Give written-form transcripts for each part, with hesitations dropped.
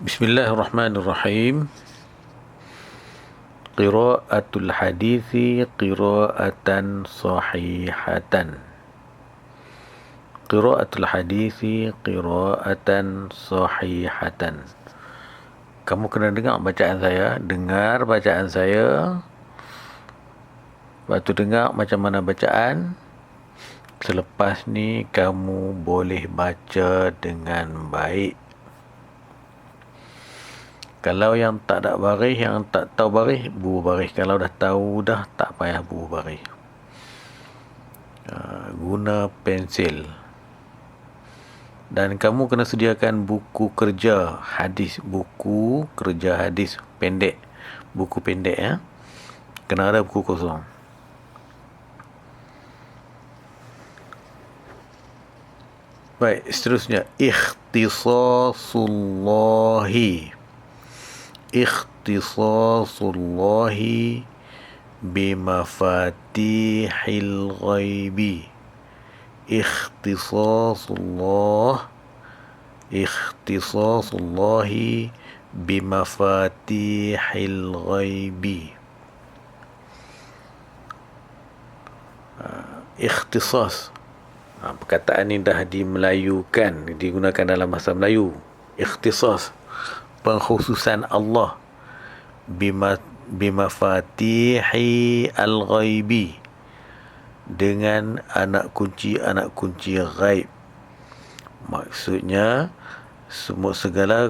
Bismillahirrahmanirrahim. Qira'atul hadithi qira'atan sahihatan. Qira'atul hadithi qira'atan sahihatan. Kamu kena dengar bacaan saya. Dengar bacaan saya. Lepas tu dengar macam mana bacaan. Selepas ni kamu boleh baca dengan baik. Kalau yang tak ada baris, yang tak tahu baris, bubuh baris. Kalau dah tahu dah, tak payah bubuh baris. Guna pensil. Dan kamu kena sediakan buku kerja hadis. Buku kerja hadis pendek. Buku pendek ya. Kena ada buku kosong. Baik, seterusnya. Ikhtisasullahi. Ikhtisasullahi bimafatihil ghaibi. Ikhtisasullahi bimafatihil ghaibi. Ikhtisas, perkataan ini dah dimelayukan, digunakan dalam bahasa Melayu. Ikhtisas, pengkhususan Allah. Bimafatihi al-ghaibi, dengan anak kunci ghaib. Maksudnya semua segala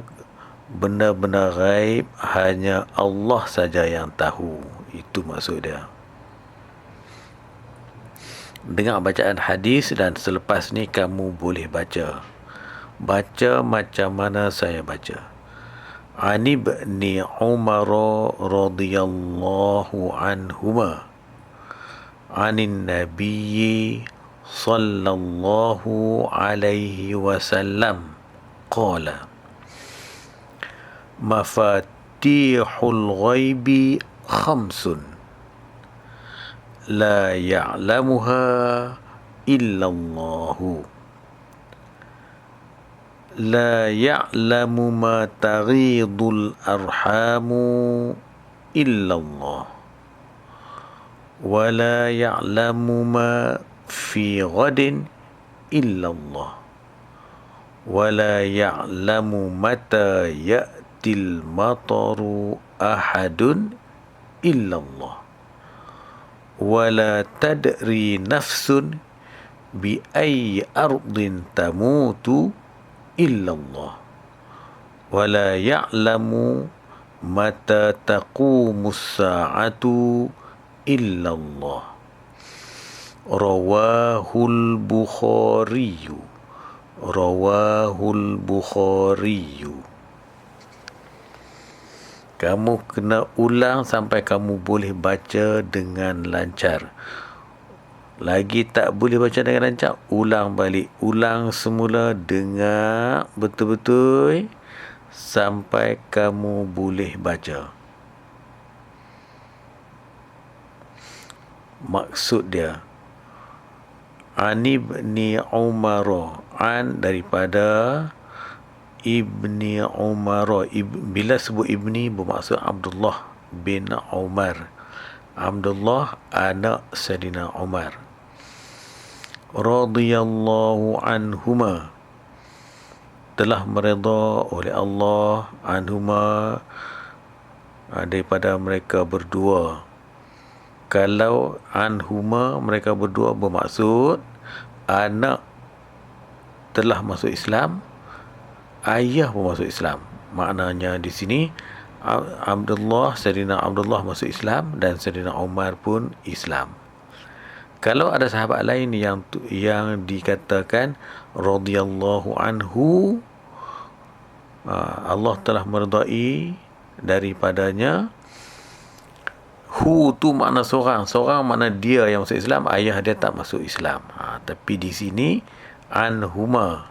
benda-benda ghaib hanya Allah saja yang tahu. Itu maksud dia. Dengar bacaan hadis dan selepas ni kamu boleh baca. Baca macam mana saya baca. Ani ibni Umar radhiyallahu anhuma anin nabiyyi sallallahu alaihi wasallam qala mafatihul ghaibi khamsun la ya'lamuha illallahu. La ya'lamu ma taghidul arhamu illallah. Wa la ya'lamu ma fi ghadin illallah. Wa la ya'lamu mata ya'til mataru ahadun illallah. Wa la tadri nafsun bi ayyi ardin tamutu illallah. Wala ya'lamu mata taqumus sa'atu illallah. Rawahul Bukhariyu. Kamu kena ulang sampai kamu boleh baca dengan lancar. Lagi tak boleh baca dengan lancar, ulang balik. Ulang semula, dengar betul-betul sampai kamu boleh baca. Maksud dia, An ibni Umar, an daripada ibni Umar. Bila sebut ibni bermaksud Abdullah bin Umar. Abdullah anak Sayyidina Umar radhiyallahu anhuma, telah meredha oleh Allah, anhuma, daripada mereka berdua. Kalau anhuma, mereka berdua, bermaksud anak telah masuk Islam, ayah pun masuk Islam. Maknanya di sini Sayyidina Abdullah masuk Islam dan Sayyidina Umar pun Islam. Kalau ada sahabat lain yang dikatakan radhiyallahu anhu, Allah telah meredai daripadanya. Hu tu makna seorang makna dia yang masuk Islam, ayah dia tak masuk Islam. Tapi di sini anhuma,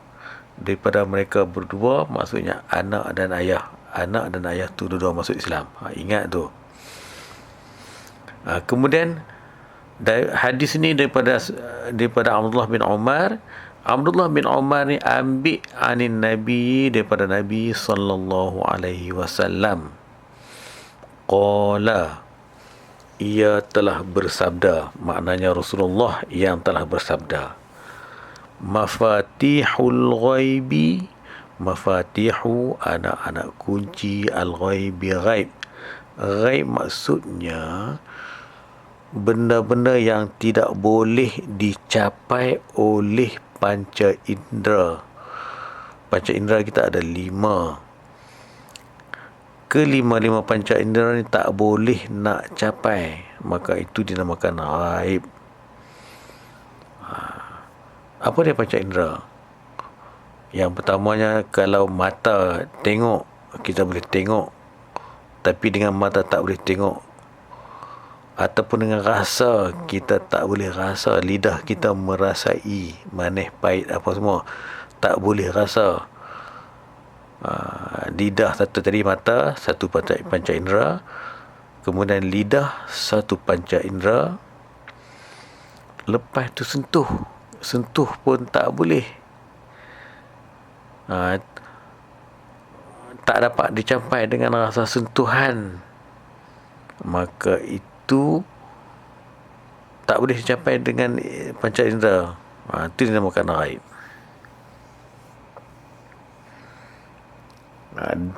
daripada mereka berdua, maksudnya anak dan ayah. Anak dan ayah tu dua masuk Islam. Ingat tu. Kemudian hadis ni daripada Abdullah bin Umar Abdullah bin Umar ni ambil anin Nabi, daripada Nabi sallallahu alaihi wasallam. Qala, ia telah bersabda, maknanya Rasulullah yang telah bersabda, mafatihul ghaibi, mafatihu anak-anak kunci, al-ghaibi ghaib. Ghaib maksudnya benda-benda yang tidak boleh dicapai oleh panca indera. Panca indera kita ada 5. Kelima-lima panca indera ni tak boleh nak capai, maka itu dinamakan ghaib. Apa dia panca indera? Yang pertamanya, kalau mata tengok, kita boleh tengok, tapi dengan mata tak boleh tengok. Ataupun dengan rasa, kita tak boleh rasa. Lidah kita merasai manis, pahit, apa semua, tak boleh rasa. Lidah satu tadi, mata satu panca indera, kemudian lidah satu panca indera. Lepas tu sentuh pun tak boleh. Tak dapat dicapai dengan rasa sentuhan, maka itu tak boleh dicapai dengan panca indera. Itu dinamakan ghaib.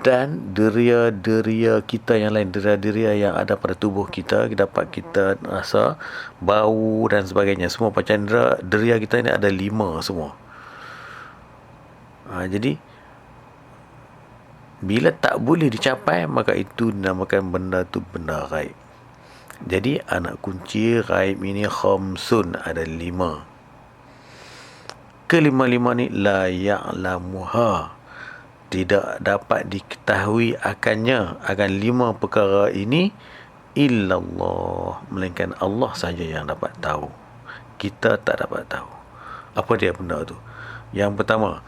Dan deria-deria kita yang lain, deria-deria yang ada pada tubuh kita, dapat kita rasa bau dan sebagainya, semua panca indera, deria kita ni ada 5 semua. Jadi bila tak boleh dicapai, maka itu dinamakan benda tu benda ghaib. Jadi anak kunci ghaib ini khamsun, ada 5. Kelima-lima ni la ya'lamuha, tidak dapat diketahui akan 5 perkara ini, illallah, melainkan Allah saja yang dapat tahu. Kita tak dapat tahu. Apa dia benda tu? Yang pertama,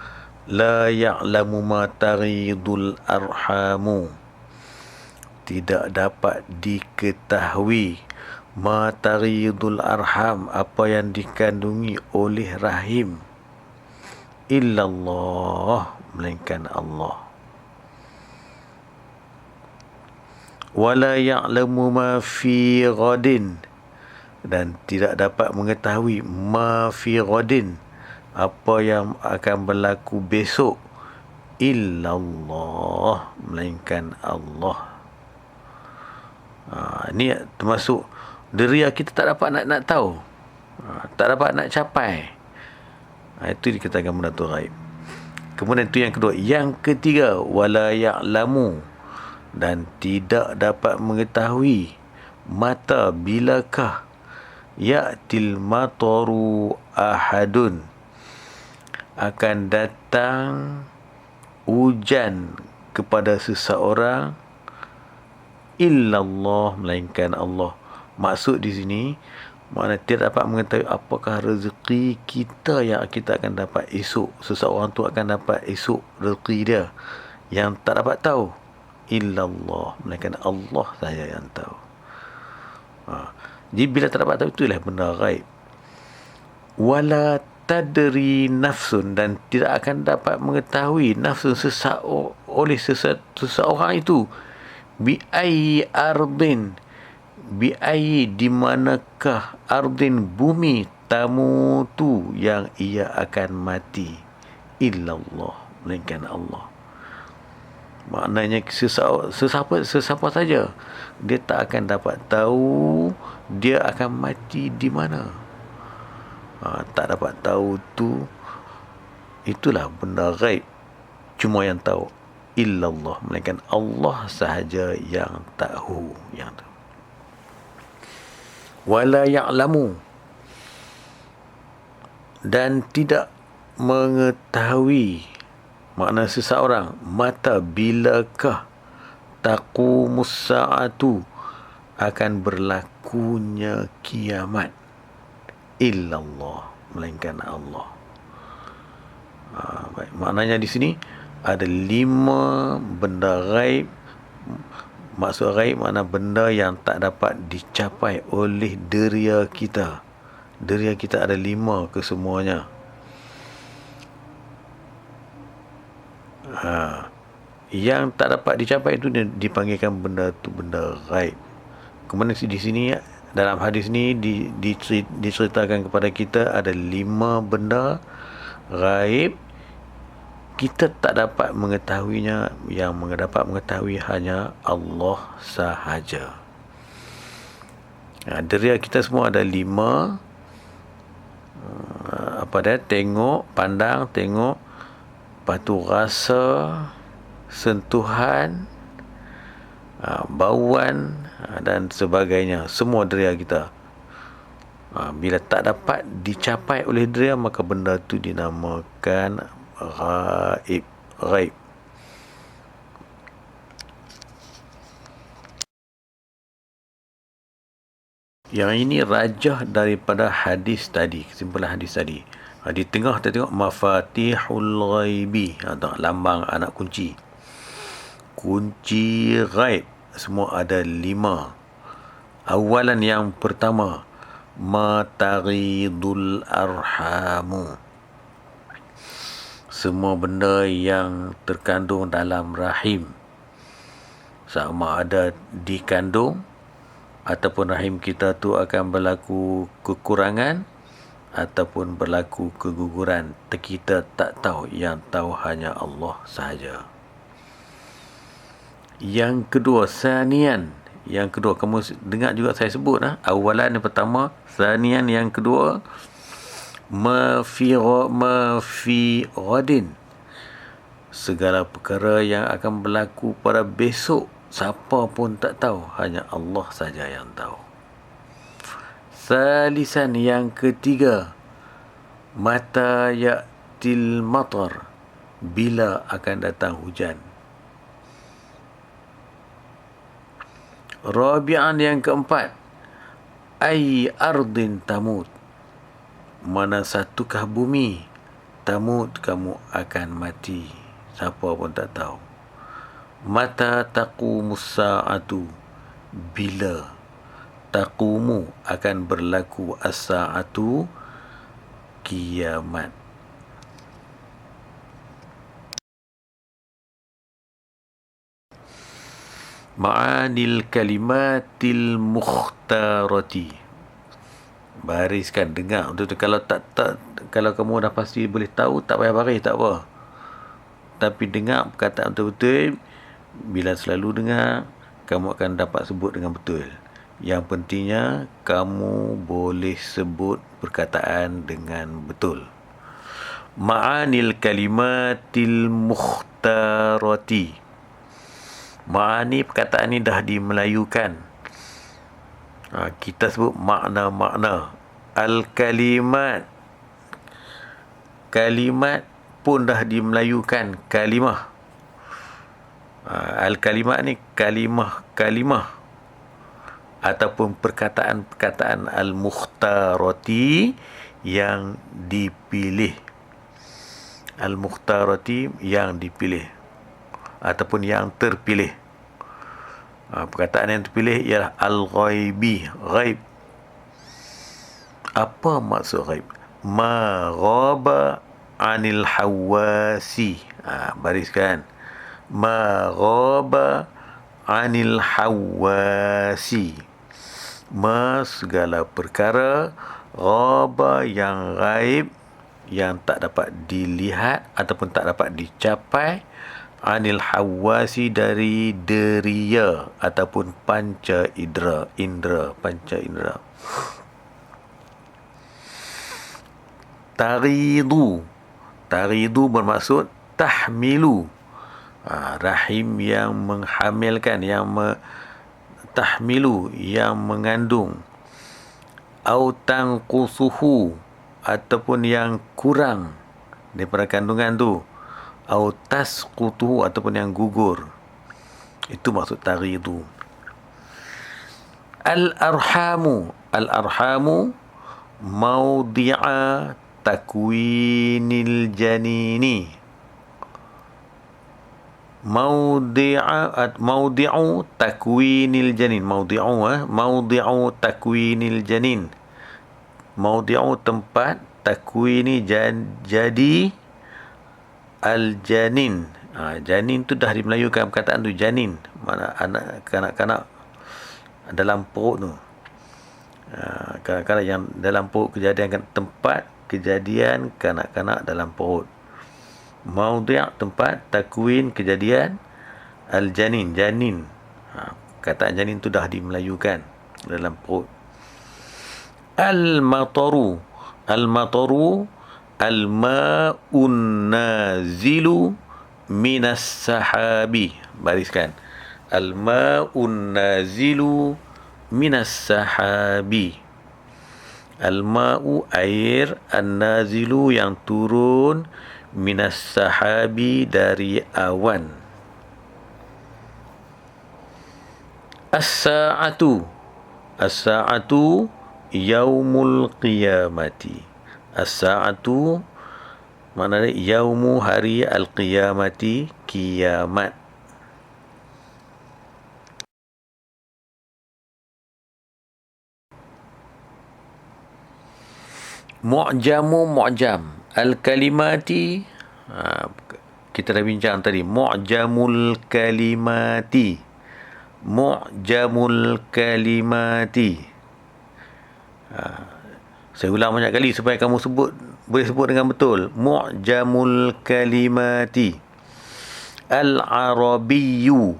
la ya'lamu ma taghidul arhamu, tidak dapat diketahui ma taghidul arham, apa yang dikandungi oleh rahim, illallah, melainkan Allah. Wala ya'lamu ma fi ghadin, dan tidak dapat mengetahui ma fi ghadin, apa yang akan berlaku besok, illallah, melainkan Allah. Ini termasuk deria kita tak dapat nak tahu, tak dapat nak capai. Itu dikatakan benda tu ghaib. Kemudian itu yang kedua. Yang ketiga, wala ya'lamu, dan tidak dapat mengetahui mata bilakah ya'til mataru ahadun, akan datang hujan kepada seseorang, illallah, melainkan Allah. Maksud di sini, makna tidak dapat mengetahui apakah rezeki kita yang kita akan dapat esok. Seseorang tu akan dapat esok rezeki dia, yang tak dapat tahu, illallah, melainkan Allah saja yang tahu. Jadi bila tak dapat tahu, itulah benda ghaib. Wala tadri nafsun, dan tidak akan dapat mengetahui nafsun, oleh seseorang itu, bi ayyi ardin, bi ayyi, di manakah, ardin, bumi, tamutu, yang ia akan mati, illallah, melainkan Allah. Maknanya sesiapa saja, dia tak akan dapat tahu dia akan mati di mana. Tak dapat tahu tu, itulah benda ghaib. Cuma yang tahu illallah, melainkan Allah sahaja yang tahu yang tu. Wala ya'lamu, dan tidak mengetahui, makna seseorang, mata bilakah taqumus sa'atu, akan berlakunya kiamat, illallah, melainkan Allah. Baik, maknanya di sini ada 5 benda ghaib. Maksud ghaib makna benda yang tak dapat dicapai oleh deria kita. Deria kita ada 5 kesemuanya. Yang tak dapat dicapai itu dipanggilkan benda tu benda ghaib. Kemudian di sini dalam hadis ni diceritakan kepada kita ada 5 benda ghaib kita tak dapat mengetahuinya, yang dapat mengetahui hanya Allah sahaja. Deria kita semua ada 5. Tengok, pandang, tengok, lepas tu rasa, sentuhan, bauan dan sebagainya. Semua deria kita. Bila tak dapat dicapai oleh deria, maka benda tu dinamakan ghaib. Yang ini rajah daripada hadis tadi, kesimpulan hadis tadi. Di tengah kita tengok mafatihul ghaibi, lambang anak kunci. Kunci ghaib semua ada 5. Awalan, yang pertama, mataridul arhamu. Semua benda yang terkandung dalam rahim, sama ada dikandung ataupun rahim kita tu akan berlaku kekurangan ataupun berlaku keguguran, kita tak tahu. Yang tahu hanya Allah sahaja. Yang kedua, sanian. Yang kedua, kamu dengar juga saya sebut awalan yang pertama, sanian yang kedua, mafiradin. Segala perkara yang akan berlaku pada besok, siapa pun tak tahu, hanya Allah saja yang tahu. Salisan, yang ketiga, mata ya'til matar, bila akan datang hujan. Rabi'an, yang keempat, ay ardin tamut, mana satukah bumi, tamut, kamu akan mati, siapa pun tak tahu. Mata taqumus sa'atu, bila taqumu akan berlaku as-sa'atu, kiamat. Ma'anil kalimatil mukhtarati. Bariskan, dengar betul-betul. Kalau kamu dah pasti boleh tahu, tak payah baris, tak apa. Tapi dengar perkataan betul-betul. Bila selalu dengar, kamu akan dapat sebut dengan betul. Yang pentingnya kamu boleh sebut perkataan dengan betul. Ma'anil kalimatil mukhtarati. Ma'ani, perkataan ni dah dimelayukan. Kita sebut makna-makna. Al-kalimat, kalimat pun dah dimelayukan kalimah. Al-kalimat ni kalimah ataupun perkataan-perkataan al-mukhtarati yang dipilih. Al-mukhtarati yang dipilih ataupun yang terpilih. Perkataan yang terpilih ialah al-ghaibi, ghaib. Apa maksud ghaib? Ma ghaba anil hawasi. Bariskan. Ma ghaba anil hawasi. Ma, segala perkara, ghaba, yang ghaib, yang tak dapat dilihat ataupun tak dapat dicapai, anil hawasi, dari deria ataupun panca indera, panca indera. Taridu bermaksud tahmilu. Rahim yang menghamilkan, yang tahmilu, yang mengandung. Au tanqusuhu, ataupun yang kurang daripada kandungan tu. Au tasqutuhu, ataupun yang gugur. Itu maksud taridu. Al-arhamu mawdi'a takwinil janini. Mawdi'u takwinil janin. Mawdi'u takwinil janin. Mawdi'u, tempat, takwini, jadi, al-janin, Janin tu dah dimelayukan perkataan tu, janin. Mana anak, kanak-kanak dalam perut tu. Kanak-kanak yang dalam perut, kejadian tempat kejadian kanak-kanak dalam perut. Maudhi' tempat takwin kejadian al-janin, janin. Kataan janin tu dah dimelayukan dalam perut. Al-mataru, al-mataru al-ma'un nazilu minas sahabi. Bariskan. Al-ma'un nazilu minas sahabi. Al-ma'u air, an-nazilu yang turun, minas sahabi dari awan. As-sa'atu, as-sa'atu yaumul qiyamati. As-sa'atu maknanya yaumu, hari, al-qiyamati, kiamat. Mu'jamu mu'jam al-kalimati, kita dah bincang tadi. Mu'jamul kalimati, mu'jamul kalimati. Saya ulang banyak kali supaya kamu boleh sebut dengan betul. Mu'jamul kalimati. Al-arabiyyu,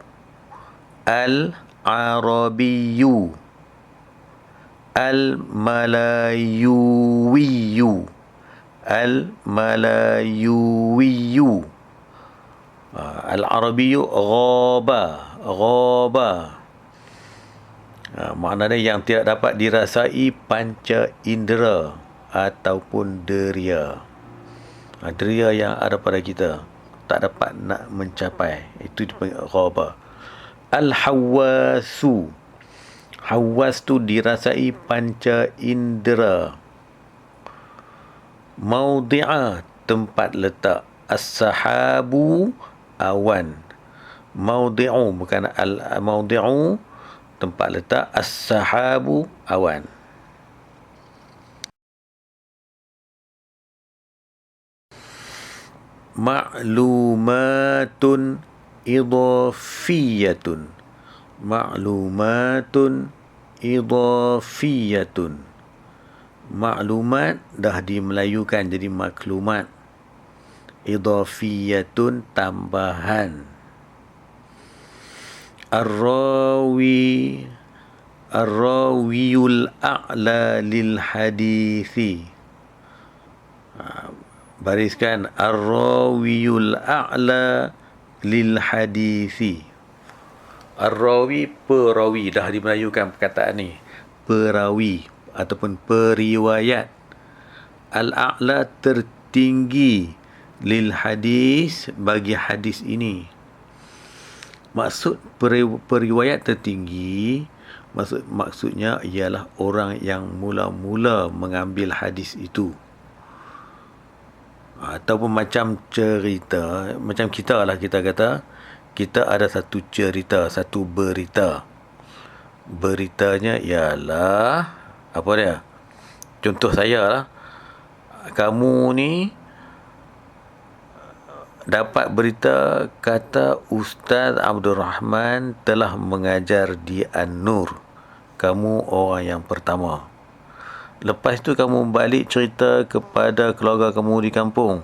al-arabiyyu. Al-malayuwiyyu, al-malayuwiyyu. Al-arabiyyu ghaba, ghaba. Maknanya yang tidak dapat dirasai panca indera ataupun deria. Deria yang ada pada kita tak dapat nak mencapai, itu dipanggil ghaba. Al-hawasu, hawas tu dirasai panca indera. Maudhi'a tempat letak. As-sahabu awan. Maudhi'u bukan al-maudhi'u tempat letak. As-sahabu awan. Ma'lumatun idhafiyatun, ma'lumatun idhafiyatun. Maklumat dah dimelayukan jadi maklumat. Idhafiyatun tambahan. Ar-rawi, ar-rawiyul a'la lil hadithi. Bariskan. Ar-rawiyul a'la lil hadithi. Ar-rawi, perawi. Dah dimelayukan perkataan ni. Perawi ataupun periwayat. Al-a'la tertinggi. Lil hadis, bagi hadis ini. Maksud periwayat tertinggi, maksudnya ialah orang yang mula-mula mengambil hadis itu. Ataupun macam cerita, macam kita lah, kita kata kita ada satu cerita, satu berita. Beritanya ialah apa dia? Contoh saya lah, kamu ni dapat berita kata Ustaz Abdul Rahman telah mengajar di An-Nur. Kamu orang yang pertama. Lepas tu kamu balik cerita kepada keluarga kamu di kampung.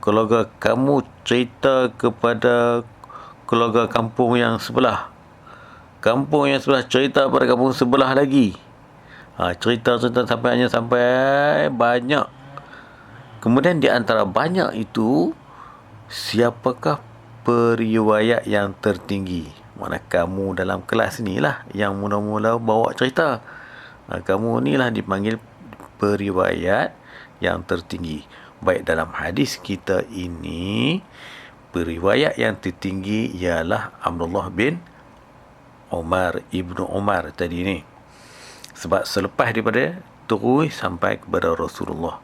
Keluarga kamu cerita kepada keluarga kampung yang sebelah. Kampung yang sebelah cerita pada kampung sebelah lagi. Cerita-cerita sampai banyak. Kemudian di antara banyak itu, siapakah periwayat yang tertinggi? Mana kamu dalam kelas ni lah yang mula-mula bawa cerita. Kamu ni lah dipanggil periwayat yang tertinggi. Baik dalam hadis kita ini, periwayat yang tertinggi ialah Abdullah bin Umar, Ibnu Umar tadi ni. Sebab selepas daripada terus sampai kepada Rasulullah.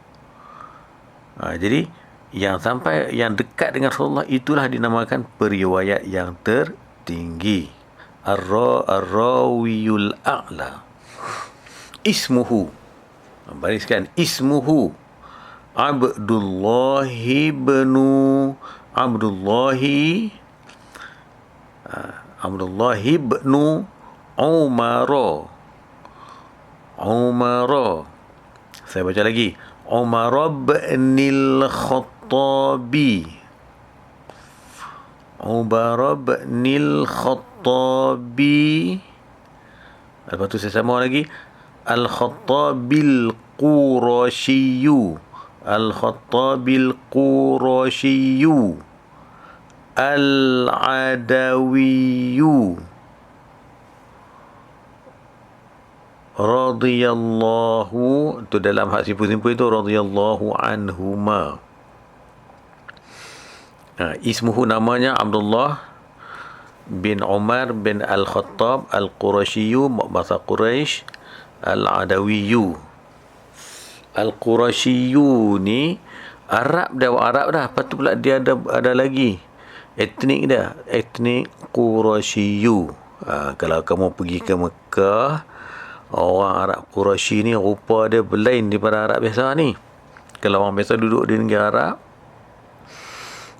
Jadi yang sampai, yang dekat dengan Rasulullah itulah dinamakan periwayat yang tertinggi. Ar-rawiyul a'la. Ismuhu, bariskan. Ismuhu Abdullahi ibnu Abdullahi Abdullahi ibnu Umar. Saya baca lagi. Umar ibnil Khattabi. Umar ibnil Khattabi. Lepas tu saya sambung lagi. Al-Khattabil Qurashiyu. Al-Khattabil Qurashiyu. Al-Adawiyu. Radiyallahu, itu dalam hak simpul-simpul itu, radiyallahu anhuma. Ismuhu, namanya Abdullah bin Umar bin Al-Khattab Al-Qurashiyu, bahasa Quraisy, Al-Adawiyu. Al-Qurashiyu ni Arab dah. Lepas tu pula dia ada lagi etnik dia, etnik Qurashiyu. Kalau kamu pergi ke Mekah, orang Arab Quraisy ni rupa dia berlain daripada Arab biasa ni. Kalau orang biasa duduk di negara Arab,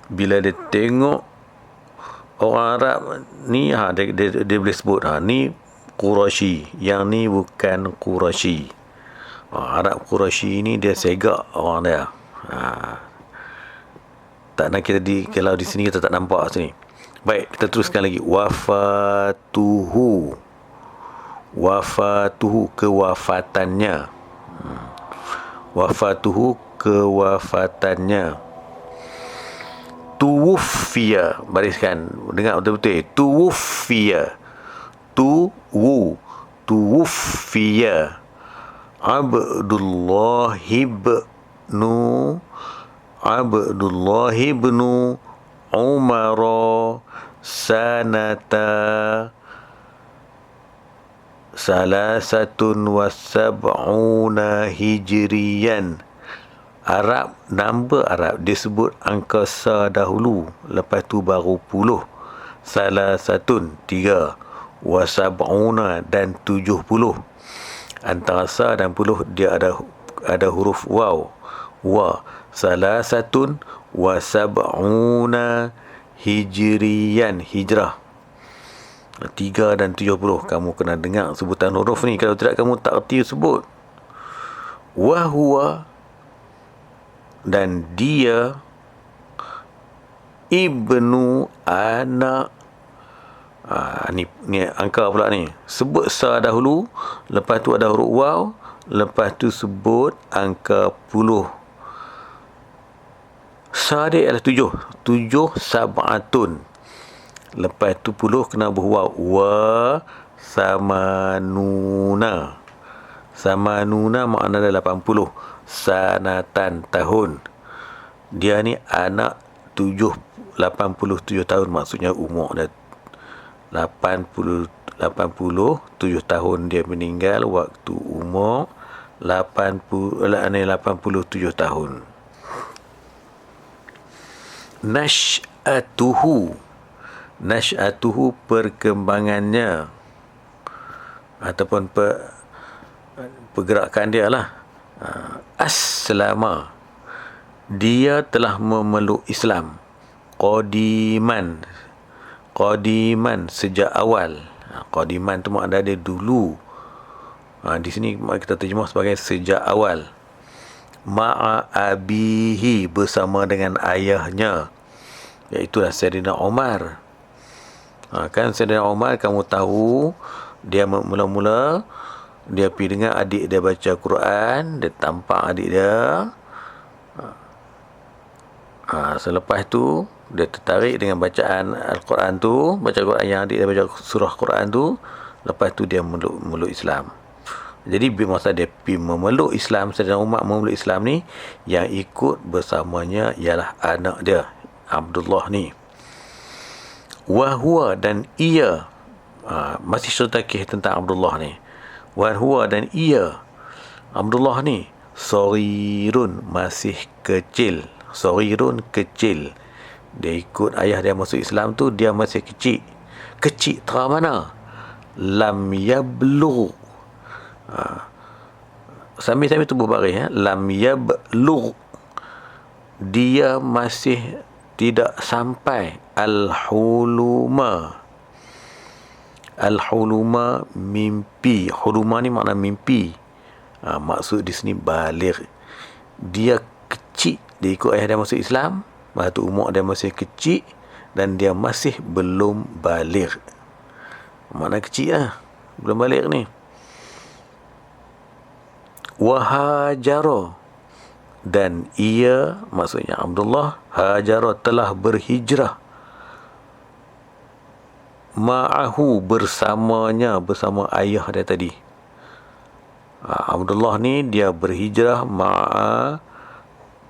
bila dia tengok orang Arab ni, dia boleh sebut, ni Quraisy, yang ni bukan Quraisy. Arab Quraisy ni dia segak orang dia. Tak nak kita kalau di sini kita tak nampak sini. Baik, kita teruskan lagi. Wafatuhu, kewafatannya. Wafatuhu, kewafatannya. Tuwuffiya, bariskan, dengar betul-betul. Tuwuffiya Abdullah ibnu Umar sanata salasatun wasab'una hijriyan. Arab, number Arab disebut angka sa dahulu, lepas tu baru puluh. Salasatun, 3, wasab'una, dan 70. Antara sa dan puluh dia ada huruf waw. Salasatun wasab'una hijriyan, hijrah. 3 dan 70. Kamu kena dengar sebutan huruf ni, kalau tidak kamu tak erti sebut. Wahwa, dan dia, ibnu, anak. Ni angka pula ni. Sebut sa dahulu, lepas tu ada huruf waw, lepas tu sebut angka puluh. Sa dia adalah 7 sab'atun. Lepas tu puluh kena berwaw. Wa samanuna. Samanuna makna dia 80. Sanatan, tahun. Dia ni anak 87 tahun, maksudnya umur dia 87 tahun. Dia meninggal waktu umur 87 tahun. Nash'atuhu, perkembangannya ataupun pergerakan dia lah. Aslama, dia telah memeluk Islam. Qadiman, sejak awal. Qadiman tu makna dia dulu. Di sini kita terjemah sebagai sejak awal. Ma'a abihi, bersama dengan ayahnya, iaitulah Sayyidina Umar. Kan Sayyidina Umar, kamu tahu, dia mula-mula dia pergi dengar adik dia baca Quran, dia tampak adik dia. Selepas tu dia tertarik dengan bacaan Al-Quran tu, baca Quran yang adik dia baca surah Quran tu. Lepas tu dia meluk Islam. Jadi masa dia pergi memeluk Islam, Sayyidina Umar memeluk Islam ni, yang ikut bersamanya ialah anak dia, Abdullah ni. Wahwa, dan ia, masih cerita tentang Abdullah ni. Wahwa, dan ia, Abdullah ni, saghirun, masih kecil. Saghirun, kecil. Dia ikut ayah dia masuk Islam tu, dia masih kecil. Kecil terang mana? Lam yablugh. Sambil tu berbaris, lam yablugh. dia masih tidak sampai al-huluma. Al-huluma mimpi. Huluma ni makna mimpi. Maksud di sini baligh. Dia kecil, dia ikut ayah dia masuk Islam, waktu umur dia masih kecil dan dia masih belum baligh. Makna kecil lah, belum baligh ni. Wahajara, dan ia, maksudnya Abdullah, hajara telah berhijrah, ma'ahu, bersamanya, bersama ayah dia tadi. Abdullah ni dia berhijrah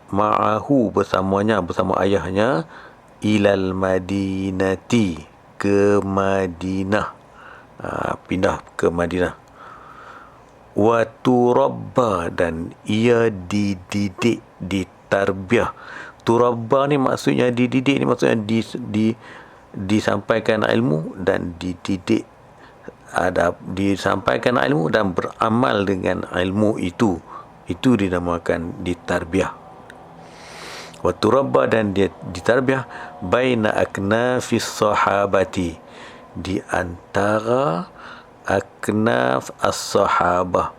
ma'ahu, bersamanya, bersama ayahnya, ilal madinati, ke Madinah. Pindah ke Madinah. Wa turabba, dan ia dididik, ditarbiah. Turabba ni maksudnya dididik, ni maksudnya disampaikan ilmu dan dididik, disampaikan ilmu dan beramal dengan ilmu itu dinamakan ditarbiah. Wa turabba, dan dia ditarbiah baina aknafis sahabati, di antara aknaf as-sahabah,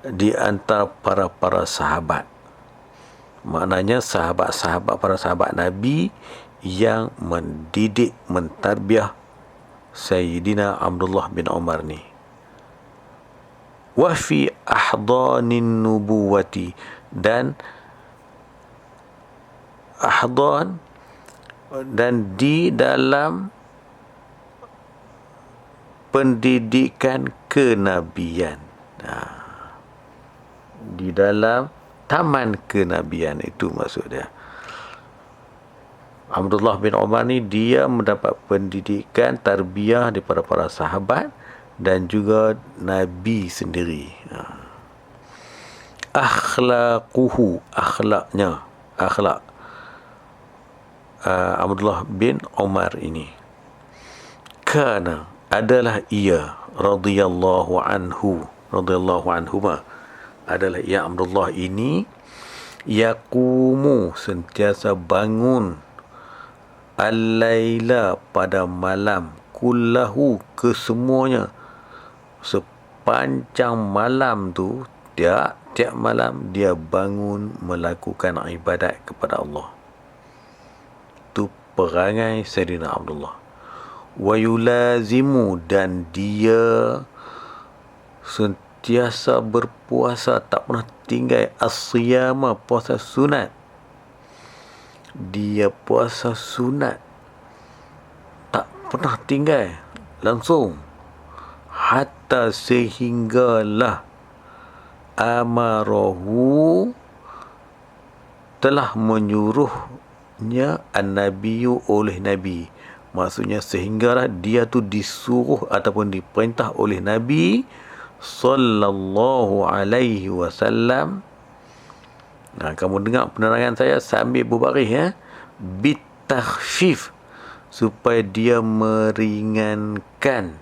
di antara para sahabat. Maknanya para sahabat Nabi yang mendidik, mentarbiah Sayyidina Abdullah bin Umar ni. Wa fi ahdanin nubuwati, dan ahdan, dan di dalam pendidikan kenabian. Di dalam taman kenabian, itu maksud dia. Abdullah bin Umar ni dia mendapat pendidikan tarbiyah daripada para sahabat dan juga Nabi sendiri. Akhlaquhu, akhlak Abdullah bin Umar ini, kana, adalah ia, radhiyallahu anhuma, adalah ia Abdullah ini, yaqumu, sentiasa bangun, al-laila, pada malam, kullahu, kesemuanya, sepanjang malam tu, tiap malam dia bangun melakukan ibadat kepada Allah. Tu perangai Sayyidina Abdullah. Wa yulazimu, dan dia sentiasa berpuasa, tak pernah tinggal, as-siyama, puasa sunat. Dia puasa sunat, tak pernah tinggal, langsung. Hatta, sehinggalah, amarahu, telah menyuruhnya an-nabiyyu, oleh Nabi. Maksudnya sehinggalah dia tu disuruh ataupun diperintah oleh Nabi sallallahu alaihi wasallam. Kamu dengar penerangan saya sambil berbaris, bitakhfif, supaya dia meringankan.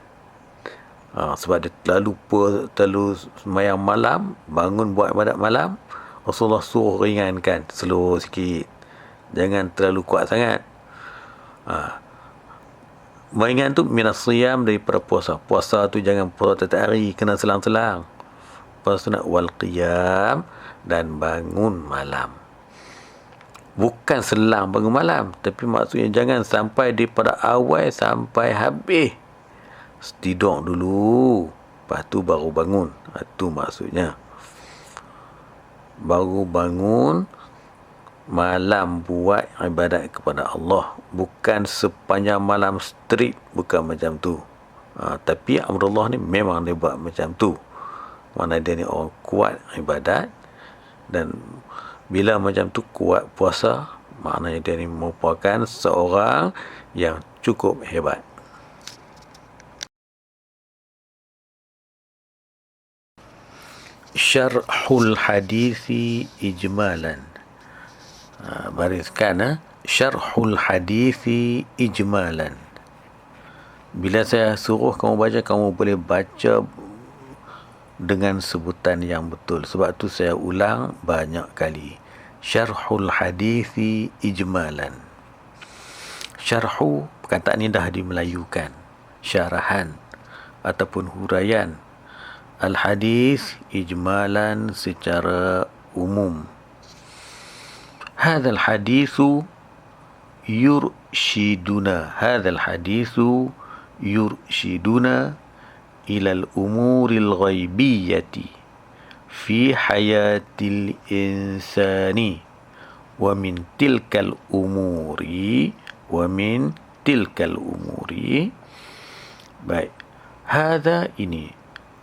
Sebab dia terlalu sembahyang malam, bangun buat ibadat malam, Rasulullah suruh ringankan, slow sikit, jangan terlalu kuat sangat. Meringan tu minas siyam, daripada puasa. Puasa tu jangan puasa setiap hari, kena selang-selang. Puasa sunat wal qiyam, dan bangun malam. Bukan selang bangun malam, tapi maksudnya jangan sampai daripada awal sampai habis. Tidur dulu, lepas tu baru bangun. Itu maksudnya. Baru bangun malam buat ibadat kepada Allah. Bukan sepanjang malam straight, bukan macam tu. Tapi Abdullah ni memang dia buat macam tu. Mana dia ni orang kuat ibadat, dan bila macam tu kuat puasa, maknanya dia ni merupakan seorang yang cukup hebat. Syarhul hadithi ijmalan. Bariskan, syarhul hadithi ijmalan. Bila saya suruh kamu baca, kamu boleh baca dengan sebutan yang betul. Sebab tu saya ulang banyak kali. Syarhul hadithi ijmalan. Syarhu, perkataan ini dah dimelayukan. Syarahan ataupun huraian. Al-hadis ijmalan secara umum. Hadzal hadithu yurshiduna. Hadzal hadithu yurshiduna ilal umuril ghaibiyyati fi hayatil insani wa min tilkal umuri baik, hadha ini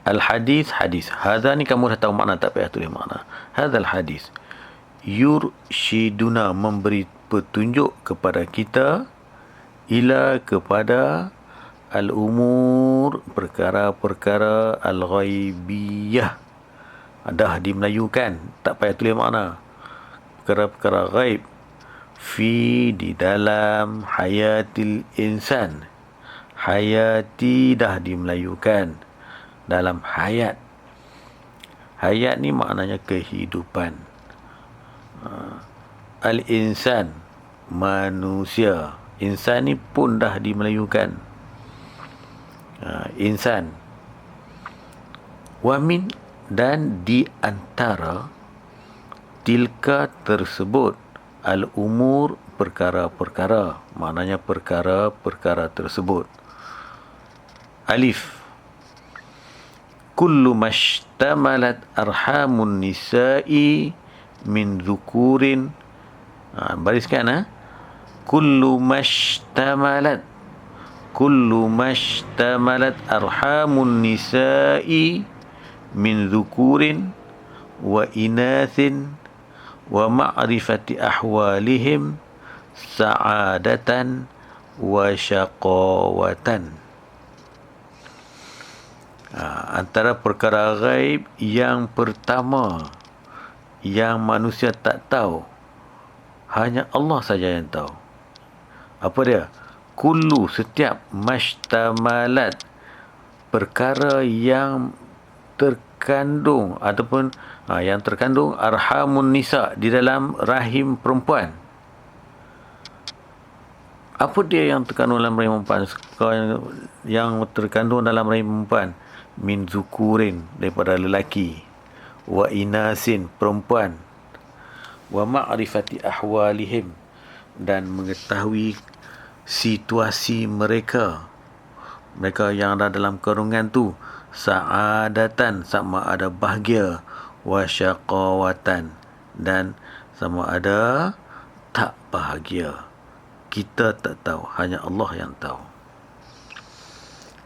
al hadis, hadha ni kamu dah tahu makna, tak payah tulis makna. Hadzal hadis yurshiduna, memberi petunjuk kepada kita, ila, kepada al umur, perkara-perkara al ghaibiyah. Dah dimelayukan, tak payah tulis makna. Perkara-perkara ghaib, fi, di dalam, hayatil insan, hayati dah dimelayukan, dalam hayat. Hayat ni maknanya kehidupan. Al-insan, manusia. Insan ni pun dah dimelayukan. Insan. Wamin, dan di antara tilka tersebut, al-umur, perkara-perkara, maknanya perkara-perkara tersebut. Alif, kullu mashtamalat arhamun nisa'i min dhukurin. Bariskan, kullu mashtamalat arhamun nisa'i min dhukurin wa inathin wa ma'rifati ahwalihim sa'adatan wa syaqawatan. Antara perkara ghaib yang pertama yang manusia tak tahu, hanya Allah saja yang tahu. Apa dia? Kullu, setiap, mashtamalat, perkara yang terkandung ataupun yang terkandung arhamun nisa, di dalam rahim perempuan. Apa dia yang terkandung dalam rahim perempuan? Yang terkandung dalam rahim perempuan, min zukurin, daripada lelaki, wa inasin, perempuan, wa ma'rifati ahwalihim, dan mengetahui situasi mereka yang ada dalam kandungan tu, sa'adatan, sama ada bahagia, wa syaqawatan, dan sama ada tak bahagia. Kita tak tahu, hanya Allah yang tahu.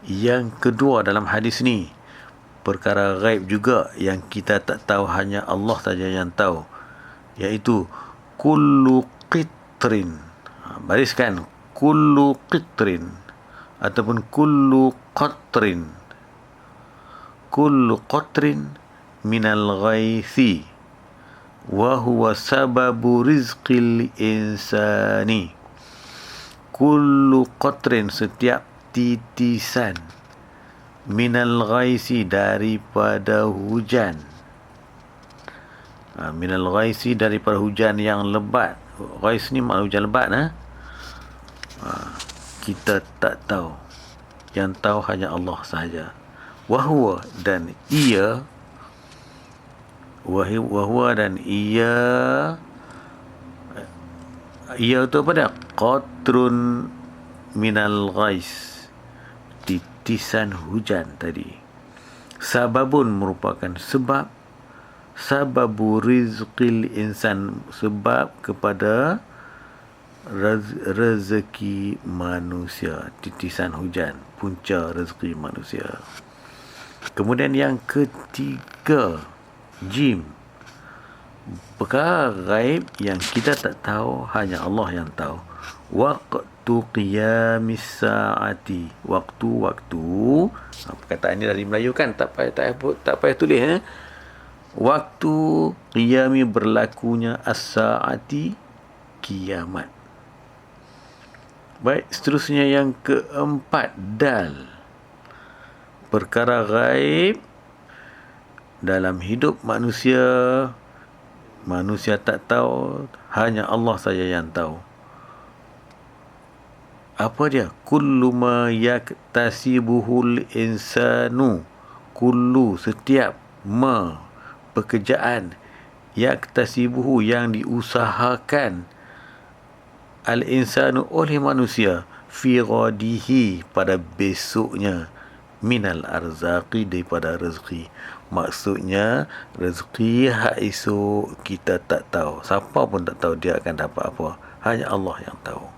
Yang kedua dalam hadis ni, perkara ghaib juga yang kita tak tahu, hanya Allah saja yang tahu, iaitu kullu qitrin. Bariskan, kullu qitrin ataupun kullu qatrin. Kullu qatrin minal ghaithi wa huwa sababu rizqil insani. Kullu qatrin, setiap titisan, minal ghaisi, daripada hujan. Minal ghaisi, daripada hujan yang lebat. Ghais ni makna hujan lebat. Kita tak tahu, yang tahu hanya Allah sahaja. Wahwa, dan ia, ia itu apa dia? Qatrun minal ghais, titisan hujan tadi. Sababun, merupakan sebab. Sababu rizqil insan, sebab kepada rezeki manusia. Titisan hujan, punca rezeki manusia. Kemudian yang ketiga, jim, perkara gaib yang kita tak tahu, hanya Allah yang tahu. Waqtu qiyamis sa'ati, waktu-waktu. Perkataan ini dari Melayu kan, tak payah tulis. Waktu qiyami, berlakunya, as-sa'ati, kiamat. Baik, seterusnya yang keempat, dal, perkara gaib dalam hidup manusia Manusia tak tahu, hanya Allah saja yang tahu. Apa dia? Kullu ma yaktasibuhul insanu. Kullu, setiap, ma, pekerjaan, yaktasibuhu, yang diusahakan, al insanu, oleh manusia, fi ghadihi, pada besoknya, minal arzaqi, daripada rezeki. Maksudnya rezeki hak esok kita tak tahu, siapa pun tak tahu dia akan dapat apa, hanya Allah yang tahu.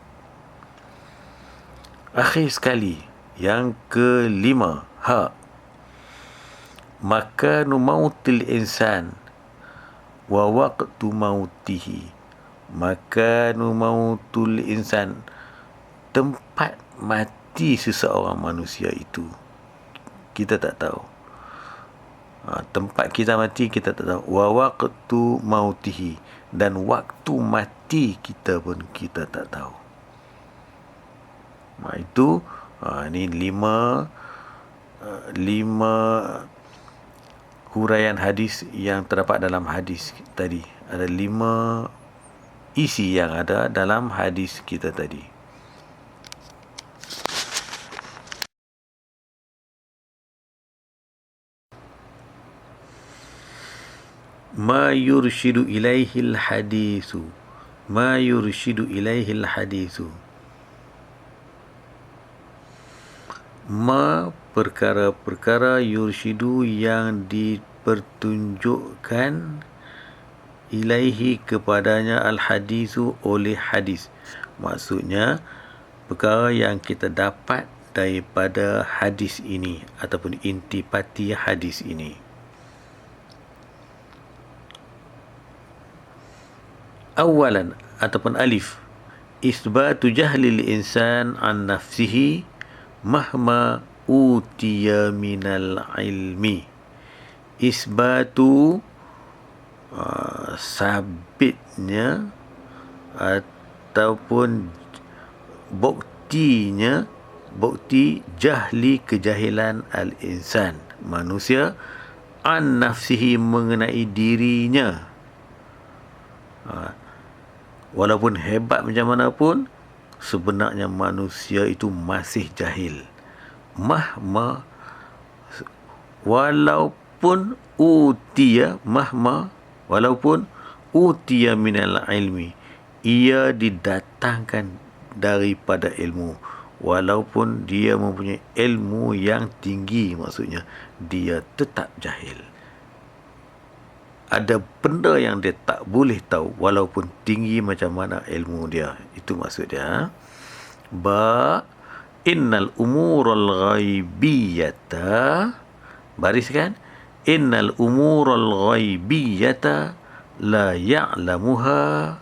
Akhir sekali, yang kelima, makanu mautil insan wa waqtu mautihi. Makanu mautul insan, tempat mati seseorang manusia itu kita tak tahu. Tempat kita mati kita tak tahu. Wa waqtu mautihi, dan waktu mati kita pun kita tak tahu. Itu ini lima huraian hadis yang terdapat dalam hadis tadi. Ada 5 isi yang ada dalam hadis kita tadi. Ma yurshidu ilaihil hadisu. Ma yurshidu ilaihil hadisu. Ma, perkara-perkara, yurshidu, yang dipertunjukkan, ilaihi, kepadanya, al-hadisu, oleh hadis. Maksudnya perkara yang kita dapat daripada hadis ini ataupun intipati hadis ini. Awalan, ataupun alif, isbatu jahlil insan an nafsihi mahma utiya minal ilmi. Isbatu, sabitnya ataupun buktinya, bukti jahli, kejahilan, al-insan, manusia, an nafsihi, mengenai dirinya. Walaupun hebat macam mana pun, sebenarnya manusia itu masih jahil. Mahma, walaupun utiya, mahma, walaupun utiya minal ilmi, ia didatangkan daripada ilmu, walaupun dia mempunyai ilmu yang tinggi, maksudnya dia tetap jahil. Ada benda yang dia tak boleh tahu walaupun tinggi macam mana ilmu dia. Itu maksud dia. Innal umural ghaibiyata, bariskan, innal umural ghaibiyata la ya'lamuha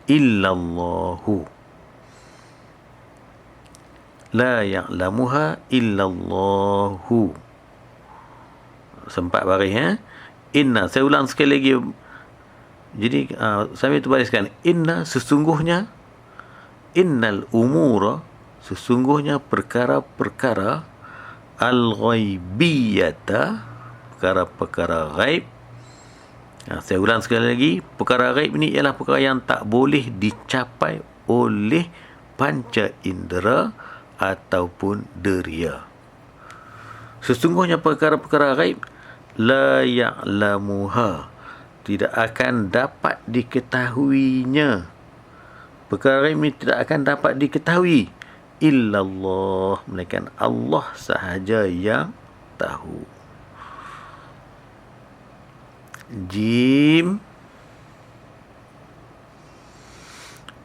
illallahu. La ya'lamuha illallahu. Sempat baris, Inna, saya ulang sekali lagi. Jadi sambil tu bariskan, inna, sesungguhnya, innal umura, sesungguhnya perkara-perkara, al-ghaibiyata, perkara-perkara ghaib. Saya ulang sekali lagi, perkara ghaib ni ialah perkara yang tak boleh dicapai oleh panca indera ataupun deria. Sesungguhnya perkara-perkara ghaib, la ya'lamuha, tidak akan dapat diketahuinya. Perkara ini tidak akan dapat diketahui illallah, melainkan Allah sahaja yang tahu. Jim,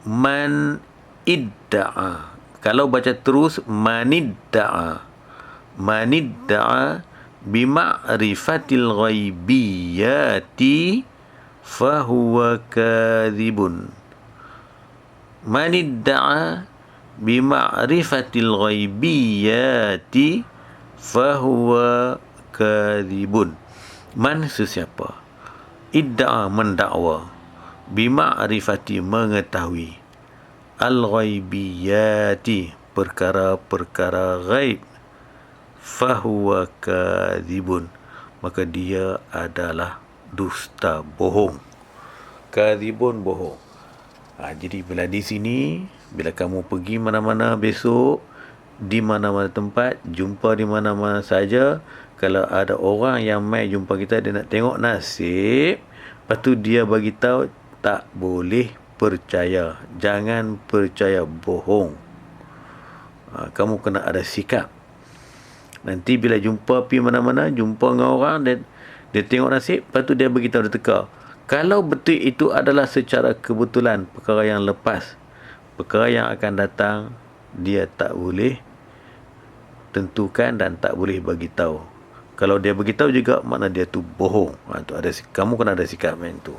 man idda'a. Kalau baca terus, manidda'a, manidda'a bima'rifatil ghaibiyati fahuwa kadhibun. Manidda'a bima'rifatil ghaibiyati fahuwa kadhibun. Man, sesiapa, idda'a, mendakwa, bima'rifati, mengetahui, al-ghaibiyati, perkara-perkara ghaib, fahuwa kadhibun, maka dia adalah dusta, bohong. kadhibun, bohong. Jadi bila di sini, bila kamu pergi mana-mana besok, di mana-mana tempat, jumpa di mana-mana saja, kalau ada orang yang mai jumpa kita, dia nak tengok nasib, lepas tu dia bagi tahu, tak boleh percaya. Jangan percaya, bohong. Kamu kena ada sikap. Nanti bila jumpa pergi mana-mana, jumpa dengan orang, dia tengok nasib, lepas tu dia beritahu, dia teka. Kalau betul itu adalah secara kebetulan, perkara yang lepas, perkara yang akan datang, dia tak boleh tentukan dan tak boleh bagi tahu. Kalau dia bagi tahu juga, makna dia tu bohong. Tu ada, kamu kena ada sikap macam tu.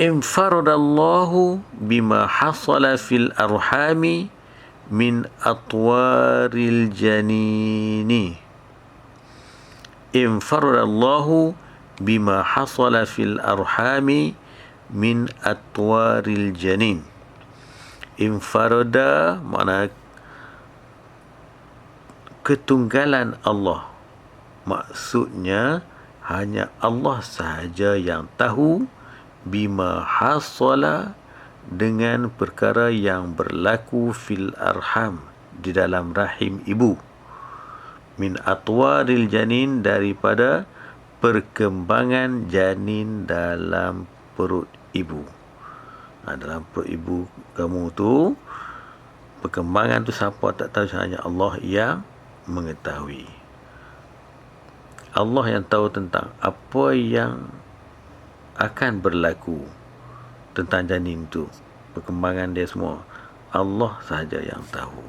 Infaradallahu bima hasala fil arhami min atwaril janini. Infaradallahu bima hasala fil arhami min atwaril janin. Infarada makna ketunggalan Allah. Maksudnya hanya Allah sahaja yang tahu bima hasala, dengan perkara yang berlaku fil arham, di dalam rahim ibu, min atwaril janin, daripada perkembangan janin dalam perut ibu. Dalam perut ibu kamu tu, perkembangan tu siapa tak tahu, hanya Allah yang mengetahui. Allah yang tahu tentang apa yang akan berlaku tentang janin tu, perkembangan dia semua, Allah sahaja yang tahu.